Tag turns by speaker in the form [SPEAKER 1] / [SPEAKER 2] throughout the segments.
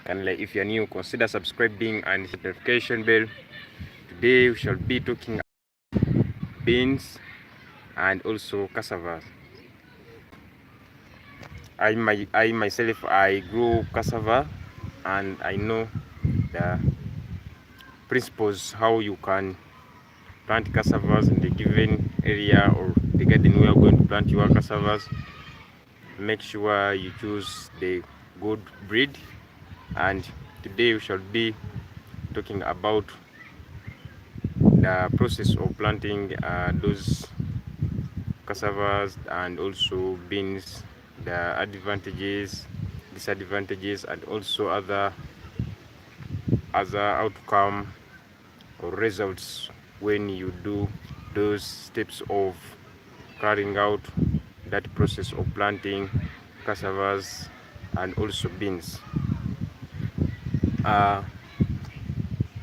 [SPEAKER 1] And if you're new, consider subscribing and hit the notification bell. Today we shall be talking about beans and also cassavas. I myself, I grew cassava, and I know the principles how you can plant cassavas in the given area or the garden where you're going to plant your cassavas. Make sure you choose the good breed, and today we shall be talking about the process of planting those cassavas and also beans, the advantages, disadvantages, and also other outcome or results when you do those steps of carrying out that process of planting cassavas and also beans.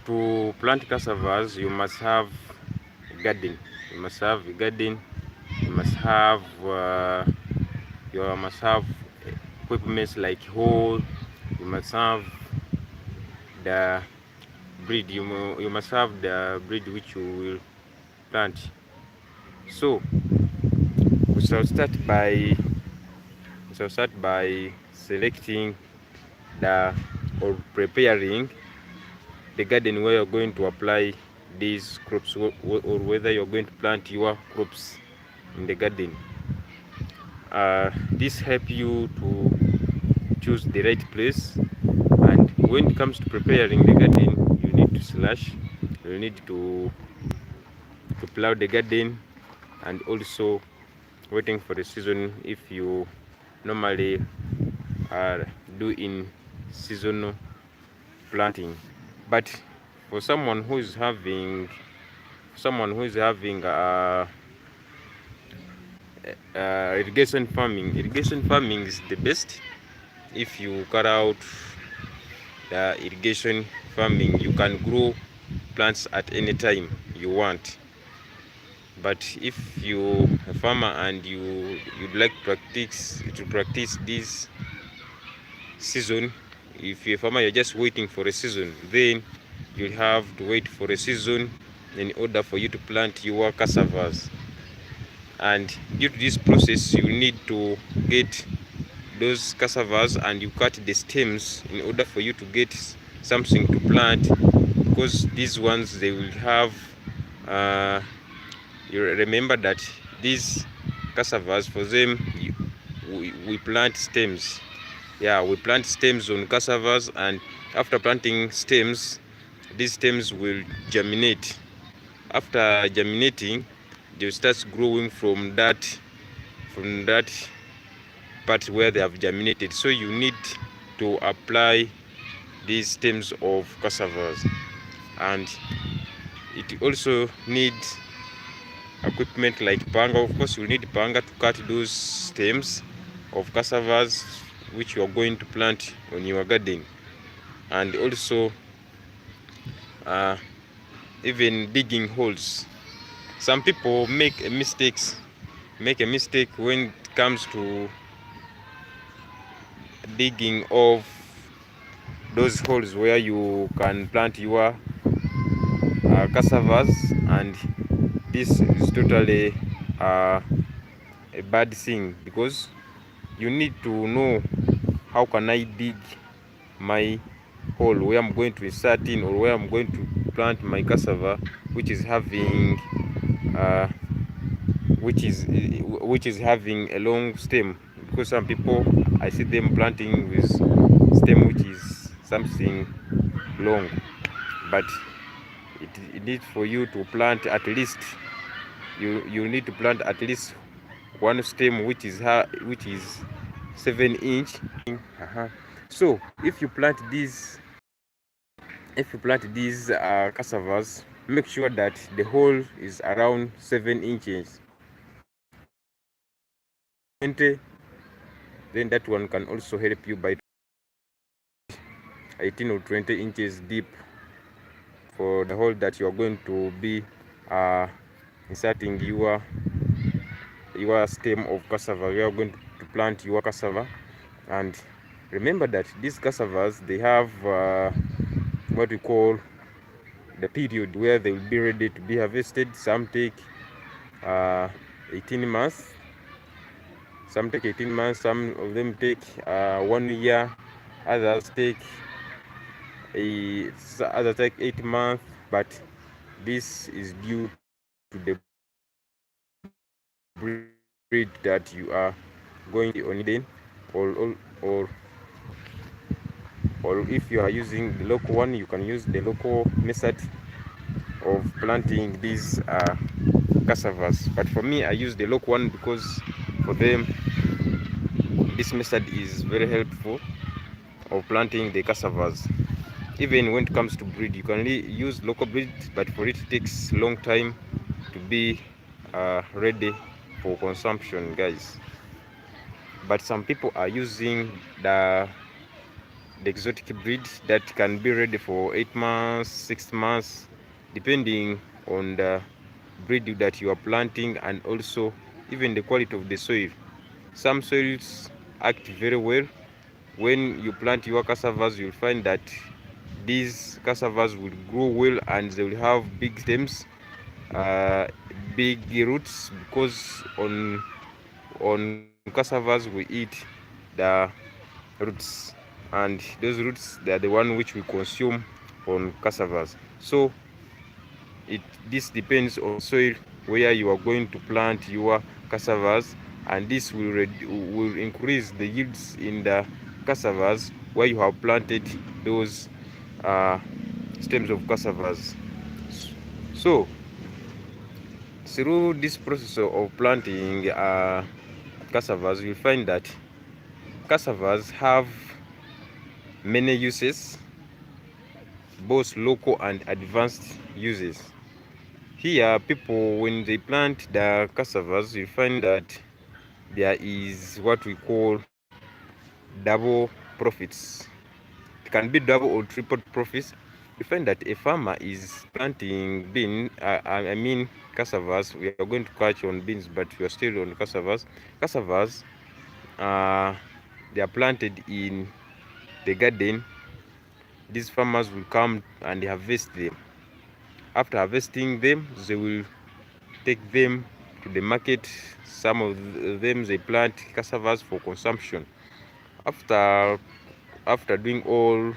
[SPEAKER 1] To plant cassavas, you must have a garden. You must have a garden. You must have equipment like hoe. You must have the breed. You must have the breed which you will plant. So we shall start by selecting or preparing the garden where you're going to apply these crops, or whether you're going to plant your crops in the garden. This help you to choose the right place, and when it comes to preparing the garden, you need to slash, you need to plow the garden, and also waiting for the season if you normally do in seasonal planting. But for someone who is having irrigation farming is the best. If you cut out the irrigation farming, you can grow plants at any time you want. But if you're a farmer and you'd like to practice this season, if you're a farmer, you're just waiting for a season, then you'll have to wait for a season in order for you to plant your cassavas. And due to this process, you need to get those cassavas and you cut the stems in order for you to get something to plant, because these ones, they will have you remember that these cassavas, for them, we plant stems. We plant stems on cassavas, and after planting stems, these stems will germinate. After germinating, they start growing from that part where they have germinated. So you need to apply these stems of cassavas, and it also needs equipment like panga. Of course, you need panga to cut those stems of cassavas which you are going to plant on your garden. And also even digging holes. Some people make a mistake when it comes to digging of those holes where you can plant your cassavas, and this is totally a bad thing, because you need to know, how can I dig my hole where I'm going to insert in, or where I'm going to plant my cassava, which is having having a long stem. Because some people, I see them planting with stem which is something long, but it needs for you to plant at least, you need to plant at least one stem which is 7 inch. So if you plant these cassavas, make sure that the hole is around 7 inches. Then that one can also help you by 18 or 20 inches deep for the hole that you are going to be inserting your stem of cassava. We are going to plant your cassava, and Remember that these cassavas, they have what we call the period where they will be ready to be harvested. Some take 18 months, some take 18 months, some of them take 1 year, others take others take 8 months, but this is due to the breed that you are going to be on needing, or or if you are using the local one, you can use the local method of planting these cassavas. But for me, I use the local one because for them this method is very helpful of planting the cassavas. Even when it comes to breed, you can only use local breed, but for it takes long time to be ready for consumption, guys. But some people are using the exotic breed that can be ready for 8 months, 6 months, depending on the breed that you are planting, and also even the quality of the soil. Some soils act very well. When you plant your cassavas, you'll find that these cassavas will grow well and they will have big stems, big roots, because on cassavas we eat the roots, and those roots, they are the one which we consume on cassavas. So this depends on soil where you are going to plant your cassavas, and this will increase the yields in the cassavas where you have planted those stems of cassavas. So through this process of planting cassavas, you'll find that cassavas have many uses, both local and advanced uses. Here, people, when they plant the cassavas, you find that there is what we call double profits. It can be double or triple profits. You find that a farmer is planting cassavas. We are going to catch on beans, but we are still on cassavas. Cassavas, they are planted in the garden. These farmers will come and harvest them. After harvesting them, they will take them to the market. Some of them, they plant cassavas for consumption. After doing all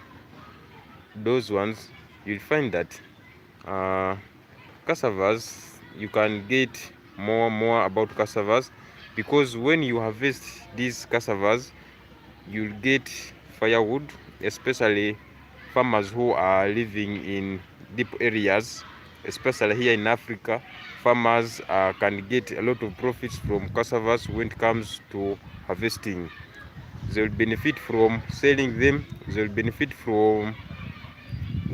[SPEAKER 1] those ones, you'll find that cassavas, you can get more about cassavas, because when you harvest these cassavas, you'll get firewood, especially farmers who are living in deep areas, especially here in Africa. Farmers can get a lot of profits from cassavas when it comes to harvesting. They will benefit from selling them, they will benefit from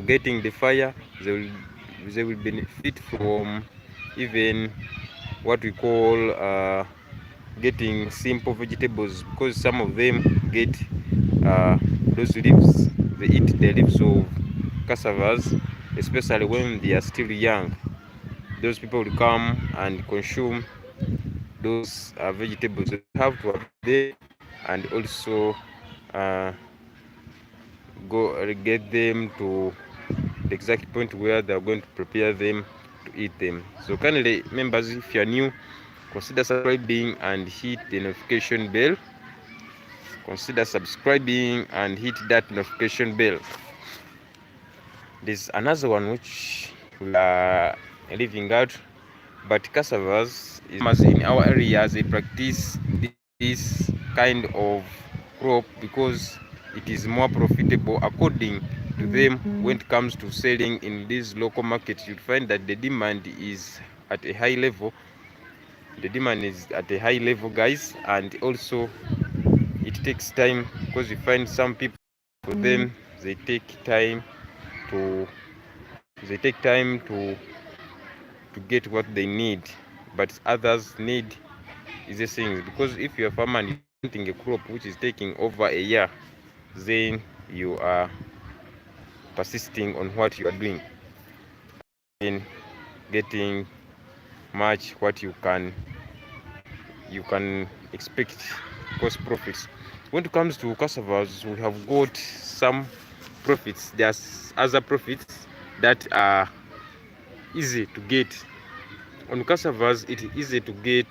[SPEAKER 1] getting the fire, they will benefit from even what we call getting simple vegetables, because some of them get those leaves. They eat the leaves of cassavas, especially when they are still young. Those people will come and consume those vegetables. So you have to harvest them and also uh, go get them to the exact point where they are going to prepare them to eat them. So kindly, members, if you are new, consider subscribing and hit the notification bell. Consider subscribing and hit that notification bell. There's another one which we are leaving out, but cassavas is in our areas, they practice this kind of crop because it is more profitable according to them. When it comes to selling in these local markets, you'll find that the demand is at a high level. The demand is at a high level, guys, and also it takes time, because you find some people, for them, they take time to get what they need, but others need easy things. Because if you're a farmer and you're planting a crop which is taking over a year, then you are persisting on what you are doing in getting much what you can expect cost profits. when it comes to cassavas, we have got some profits. There's other profits that are easy to get. On cassavas, it is easy to get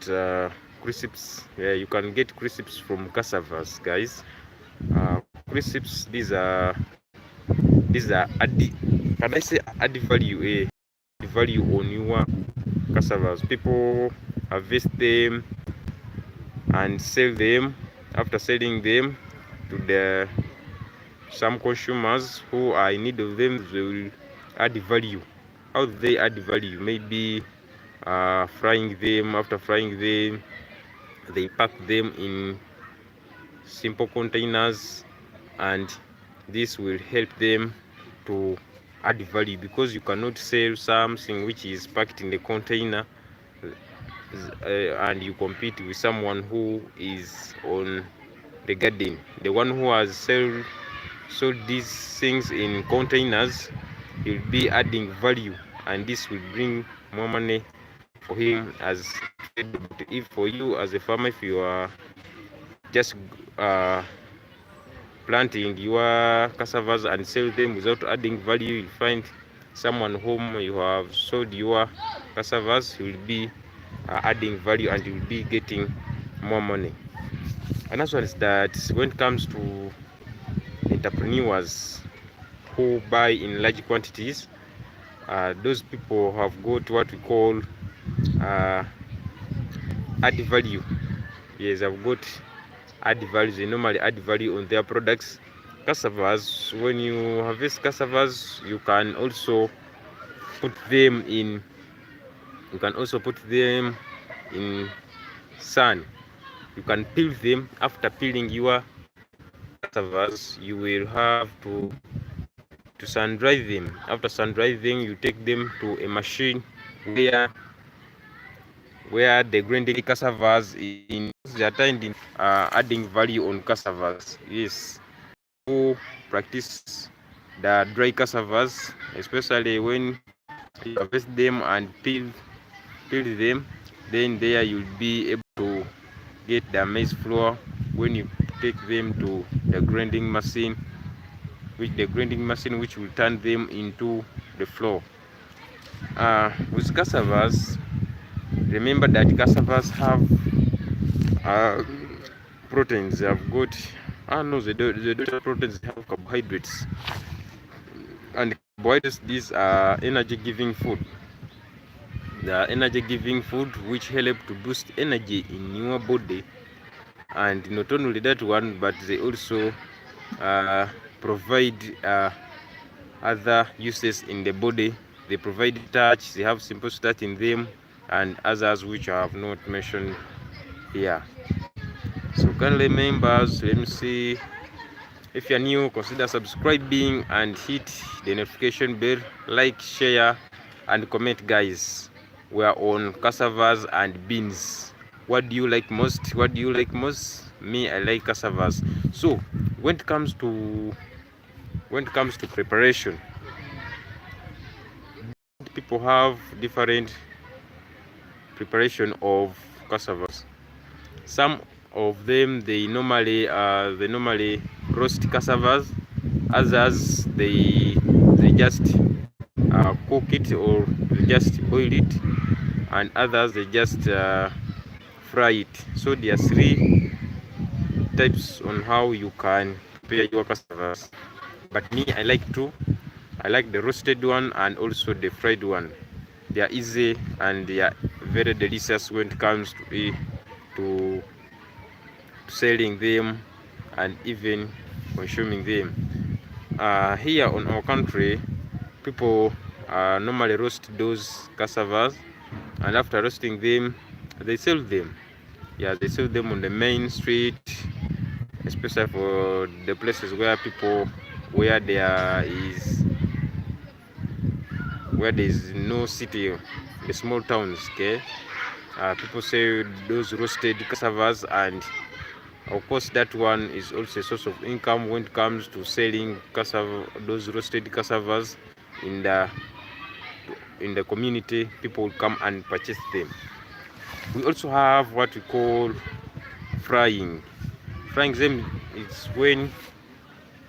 [SPEAKER 1] crisps. Yeah, you can get crisps from cassavas, guys. Crisps, these are add, can I say add value, value on your cassavas. People harvest them and sell them. After selling them to the some consumers who are in need of them, they will add value. How do they add value? Maybe frying them. After frying them, they pack them in simple containers, and this will help them to add value, because you cannot sell something which is packed in the container and you compete with someone who is on the garden. The one who has sold these things in containers, he'll be adding value, and this will bring more money for him as trade. But if for you as a farmer, if you are just planting your cassavas and sell them without adding value, you'll find someone whom you have sold your cassavas, he will be adding value and you'll be getting more money. Another one is that when it comes to entrepreneurs who buy in large quantities, those people have got what we call add value. Yes, I've got add value. They normally add value on their products. Cassavas, when you harvest cassavas, you can also put them in sun. You can peel them. After peeling your cassavas, you will have to sun dry them. After sun dry them, you take them to a machine where the grinding cassavas in they are turned in adding value on cassavas. Yes, who practice the dry cassavas, especially when you harvest them and peel them, then there you'll be able to get the maize flour when you take them to the grinding machine, which will turn them into the flour. With cassavas, remember that cassavas have proteins. They have got no, they don't have proteins. They have carbohydrates, and carbohydrates, these are energy giving food. The energy giving food which help to boost energy in your body. And not only that one, but they also provide other uses in the body. They provide starch. They have simple starch in them, and others which I have not mentioned here. So kindly members, let me see, if you're new, consider subscribing and hit the notification bell. Like, share and comment, guys. We are on cassavas and beans. What do you like most? Me, I like cassavas. So when it comes to preparation, people have different preparation of cassavas. Some of them, they normally roast cassavas. Others, they just cook it, or they just boil it, and others they just fry it. So there are three types on how you can prepare your cassavas, but me, I like two. I like the roasted one and also the fried one. They are easy and they are very delicious when it comes to selling them and even consuming them. Here on our country, people normally roast those cassavas, and after roasting them, they sell them. Yeah, they sell them on the main street, especially for the places where there is no city, the small towns. Okay, people sell those roasted cassavas, and of course that one is also a source of income when it comes to selling those roasted cassavas in the community. People will come and purchase them. We also have what we call frying. Frying them is when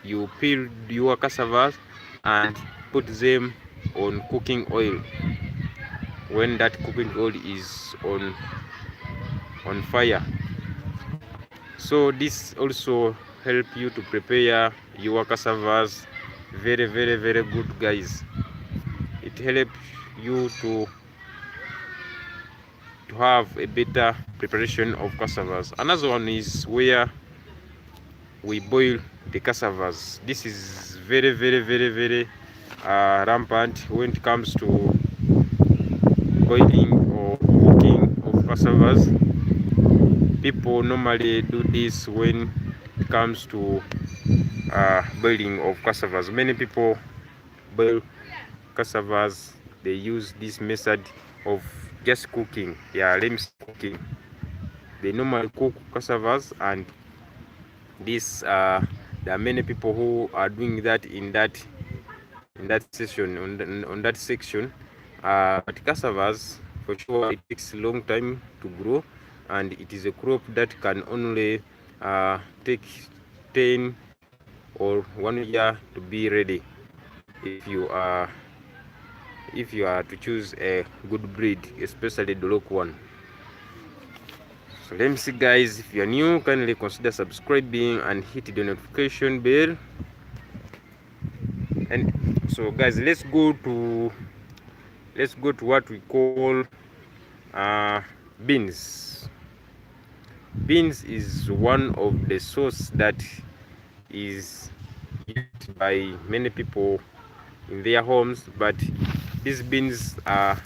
[SPEAKER 1] you peel your cassavas and put them on cooking oil. When that cooking oil is on fire, so this also help you to prepare your cassavas very good, guys. It helps you to have a better preparation of cassavas. Another one is where we boil the cassavas. This is very rampant when it comes to boiling or cooking of cassavas. People normally do this when it comes to boiling of cassavas. Many people boil cassavas. They use this method of just cooking. Yeah, let me say cooking. They normally cook cassavas, and this there are many people who are doing that in that session on that section. But cassavas, for sure, it takes a long time to grow, and it is a crop that can only take 10 or 1 year to be ready if you are to choose a good breed, especially the local one. So let me see, guys, if you are new, kindly consider subscribing and hit the notification bell. And so, guys, let's go to what we call beans. Beans is one of the source that is used by many people in their homes, but these beans are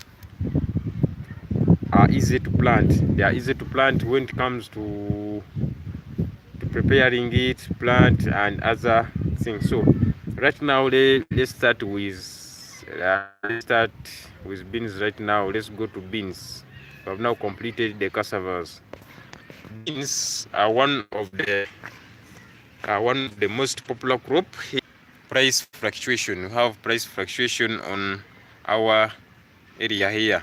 [SPEAKER 1] easy to plant. They are easy to plant when it comes to preparing it, plant and other things. So right now, let's start with beans. Right now, let's go to beans. We have now completed the cassavas. Beans are one of the most popular crop. Price fluctuation. We have price fluctuation on our area here.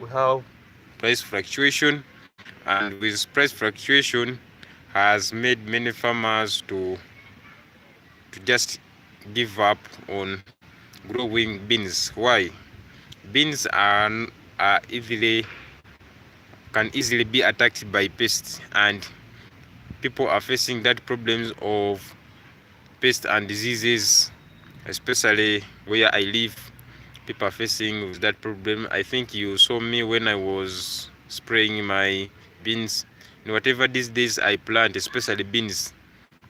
[SPEAKER 1] We have price fluctuation, and with price fluctuation has made many farmers to just give up on growing beans. Why? Beans can easily be attacked by pests, and people are facing that problems of pests and diseases, especially where I live. People are facing with that problem. I think you saw me when I was spraying my beans. Whatever these days I plant, especially beans,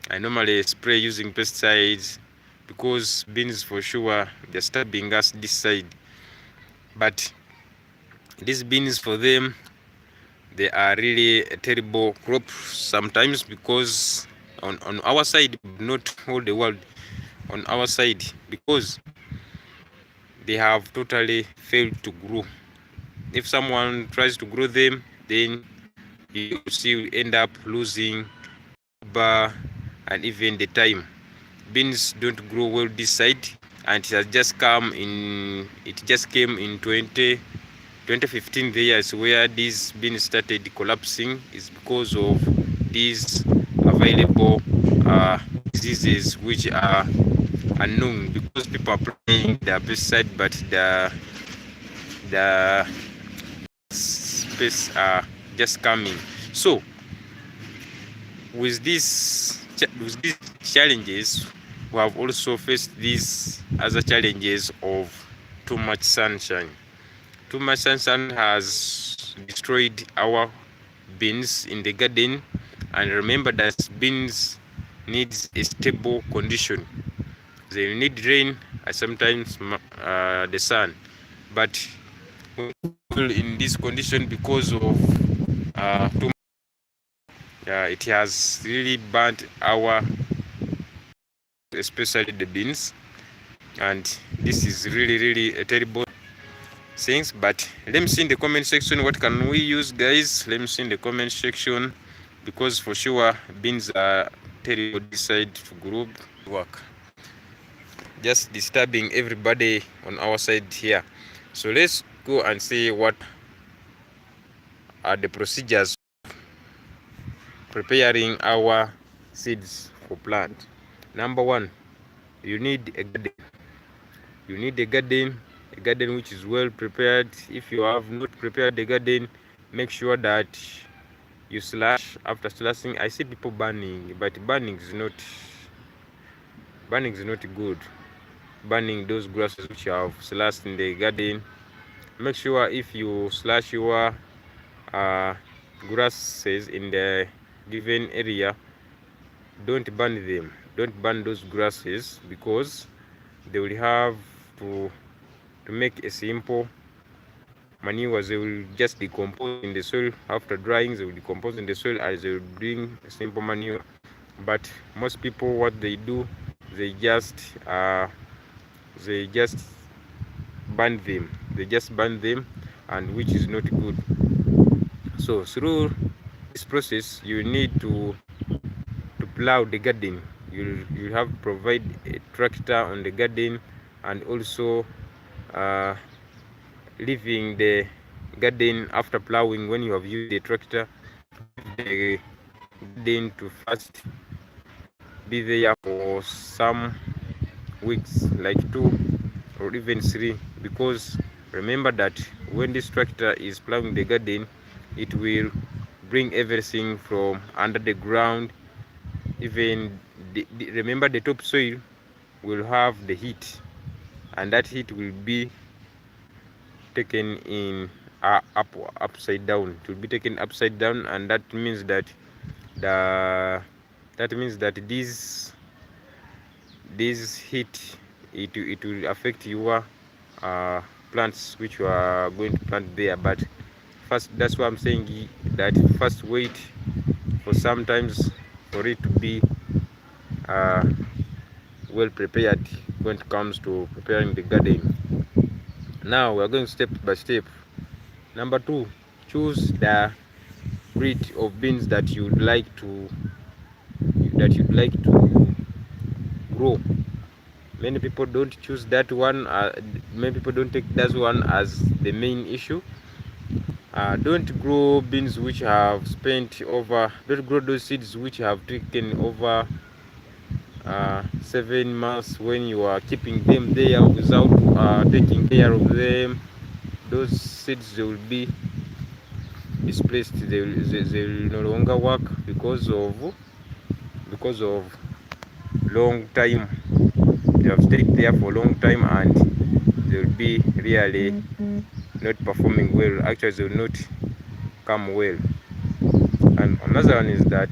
[SPEAKER 1] I normally spray using pesticides, because beans, for sure, they're stabbing us this side. But these beans, for them, they are really a terrible crop sometimes, because on our side, not all the world, on our side, because they have totally failed to grow. If someone tries to grow them, then you see you end up losing bar and even the time. Beans don't grow well this side, and it just came in 2015. The years where these beans started collapsing is because of these available diseases which are unknown, because people are playing the pesticide, but the space are just coming. So with these challenges, we have also faced these other challenges of too much sunshine. Too much sunshine has destroyed our beans in the garden, and remember that beans needs a stable condition. They need rain and sometimes the sun, but in this condition, because of too much, it has really burnt our, especially the beans, and this is really a terrible things. But let me see in the comment section, what can we use, guys? Let me see in the comment section, because for sure beans are terrible this side to group work, just disturbing everybody on our side here. So let's go and see what are the procedures. preparing our seeds for plant. Number one, you need a garden. You need a garden which is well prepared. If you have not prepared the garden, make sure that you slash. After slashing, I see people burning, but burning is not good. Burning those grasses which you have slashed in the garden. Make sure if you slash your grasses in the given area, don't burn them. Don't burn those grasses, because they will have to make a simple manure. They will just decompose in the soil. After drying, they will decompose in the soil as they will bring a simple manure. But most people, what they do, they just burn them. And which is not good. So through this process, you need to plow the garden. You have to provide a tractor on the garden, and also leaving the garden after plowing. When you have used the tractor, the garden to first be there for some weeks, like 2 or even 3, because remember that when this tractor is plowing the garden, it will bring everything from under the ground. Even remember, the topsoil will have the heat, and that heat will be taken in upside down. It will be taken upside down, and that means that this heat, it will affect your plants which you are going to plant there. But first, that's why I'm saying that first wait for sometimes for it to be well prepared when it comes to preparing the garden. Now we are going step by step. Number 2, choose the breed of beans that you'd like to grow. Many people don't choose that one. Many people don't take that one as the main issue. Don't grow beans which have spent over. Don't grow those seeds which have taken over 7 months, when you are keeping them there without taking care of them. Those seeds, they will be displaced. They will no longer work because of long time. They have stayed there for a long time, and they will be really not performing well. Actually, they will not come well. And another one is that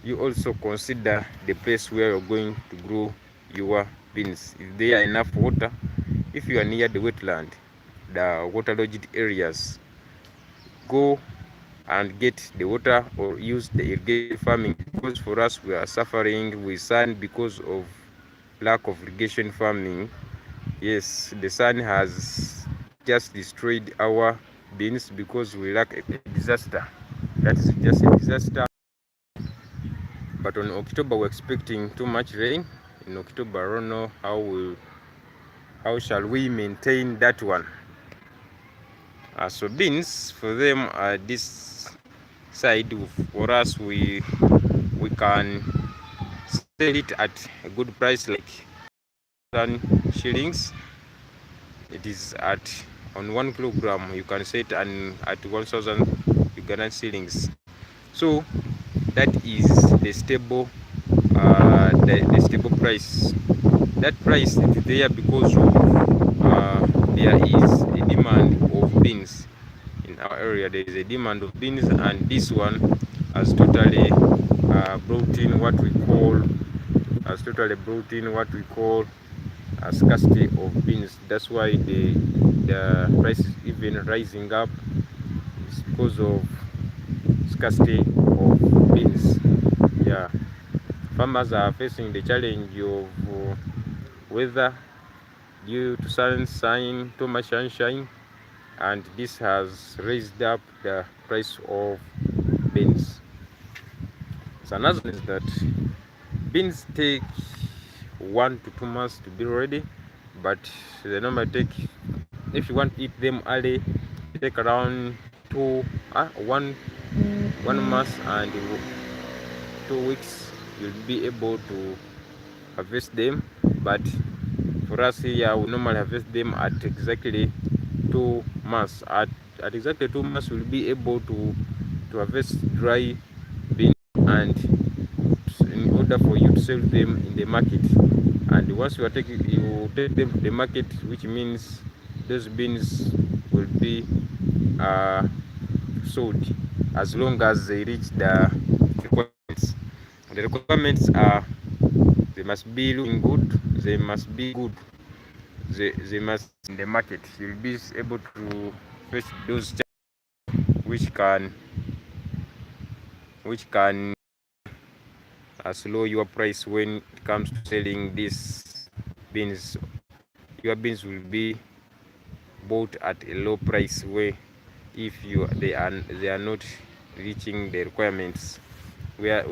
[SPEAKER 1] you also consider the place where you're going to grow your beans. If there are enough water, if you are near the wetland, the water-lodged areas, go and get the water or use the irrigation farming. Because for us, we are suffering with sun because of lack of irrigation farming. Yes, the sun has just destroyed our beans because we lack a disaster. That is just a disaster. But on October, we're expecting too much rain. In October, I don't know how shall we maintain that one. So beans, for them, this side, for us, we can sell it at a good price, like 1,000 shillings. It is on 1 kilogram. You can sell it at 1,000 Ugandan shillings. So that is the stable price. That price is there because there is a demand of beans in our area. There is a demand of beans, and this one has totally brought in what we call a scarcity of beans. That's why the price is even rising up. It's because of scarcity of beans. Yeah, farmers are facing the challenge of weather due to sunshine, too much sunshine, and this has raised up the price of beans. So another is that beans take 1 to 2 months to be ready, but they normally take, if you want to eat them early, take around 1 1 month and 2 weeks you'll be able to harvest them. But for us here, we normally harvest them at exactly 2 months. At exactly 2 months we'll be able to harvest dry beans, and in order for you to sell them in the market. And once you take them to the market, which means those beans will be uh, sold as long as they reach the requirements. The requirements are they must be looking good, they must be good, they must in the market. You'll be able to face those which can slow your price when it comes to selling these beans. Your beans will be bought at a low price where if they are not reaching the requirements where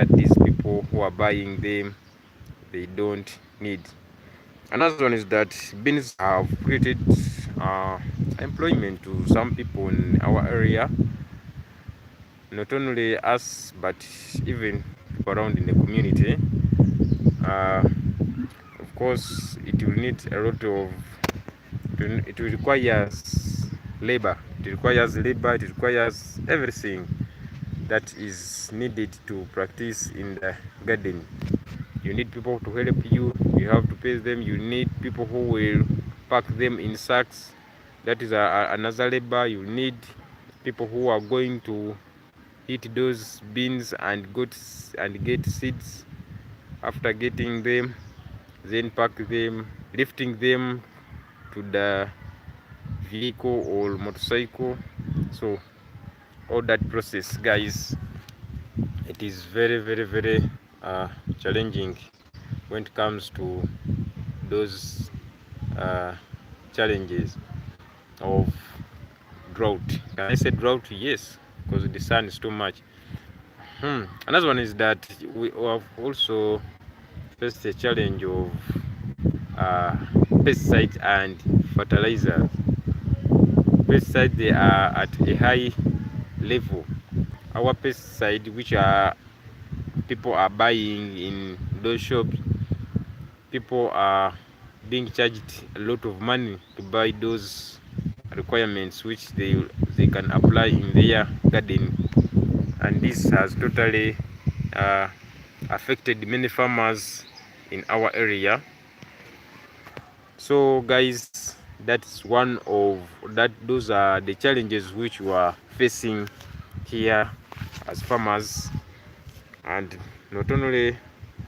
[SPEAKER 1] these people who are buying them they don't need. Another one is that beans have created employment to some people in our area, not only us but even people around in the community. uh, of course it will need a lot of it will requires labor. It requires everything that is needed to practice in the garden. You need people to help you, you have to pay them, you need people who will pack them in sacks. That is another labor. You need people who are going to hit those beans and get seeds. After getting them, then pack them, lifting them to the vehicle or motorcycle. So all that process, guys, it is very very very challenging when it comes to those uh, challenges of drought. Can I say drought? Yes, because the sun is too much. Another one is that we have also faced the challenge of uh, pesticides and fertilizers. Pesticides, they are at a high level. Our pesticide, which are people are buying in those shops, people are being charged a lot of money to buy those requirements which they can apply in their garden, and this has totally uh, affected many farmers in our area. So guys, that's one of that those are the challenges which we are facing here as farmers. And not only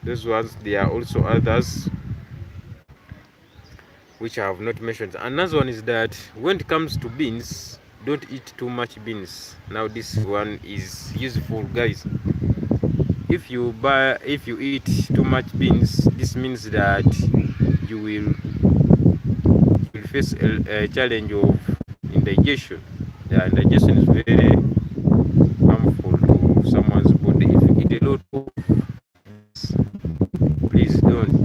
[SPEAKER 1] those ones, there are also others which I have not mentioned. Another one is that when it comes to beans, don't eat too much beans. Now this one is useful, guys. If you eat too much beans, this means that you will face a challenge of indigestion. The indigestion is very harmful to someone's body. If you eat a lot of beans, please don't,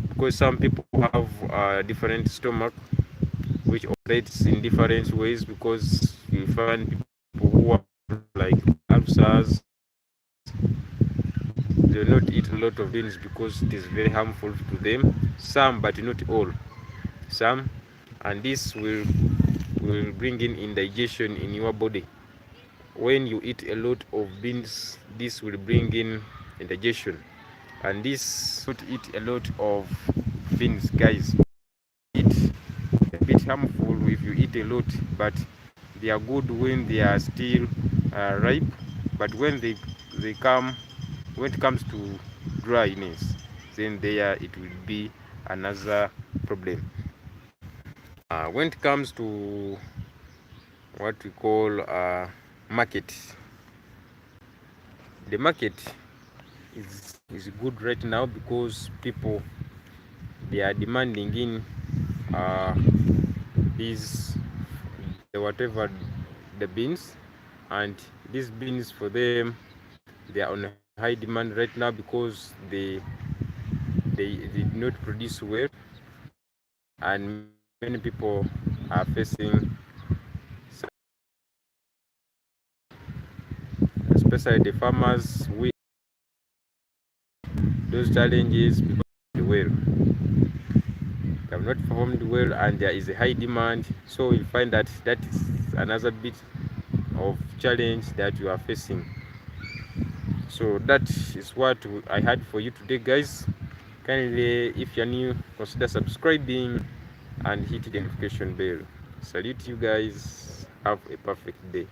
[SPEAKER 1] because some people have different stomach which operates in different ways. Because you find people who are like ulcers, they will not eat a lot of beans because it is very harmful to them. Some, but not all. Some, and this will bring in indigestion in your body. When you eat a lot of beans, this will bring in indigestion. And this would eat a lot of beans, guys. It's a bit harmful if you eat a lot, but they are good when they are still ripe. But when it comes to dryness, then there it will be another problem. When it comes to what we call market, the market is good right now because people they are demanding in these whatever the beans, and these beans for them they are on high demand right now because they did not produce well, and many people are facing especially the farmers, we those challenges because well they have not performed well and there is a high demand, so you find that that is another bit of challenge that you are facing. So that is what I had for you today, guys. Kindly, if you're new, consider subscribing and hit the notification bell. Salute you guys. Have a perfect day.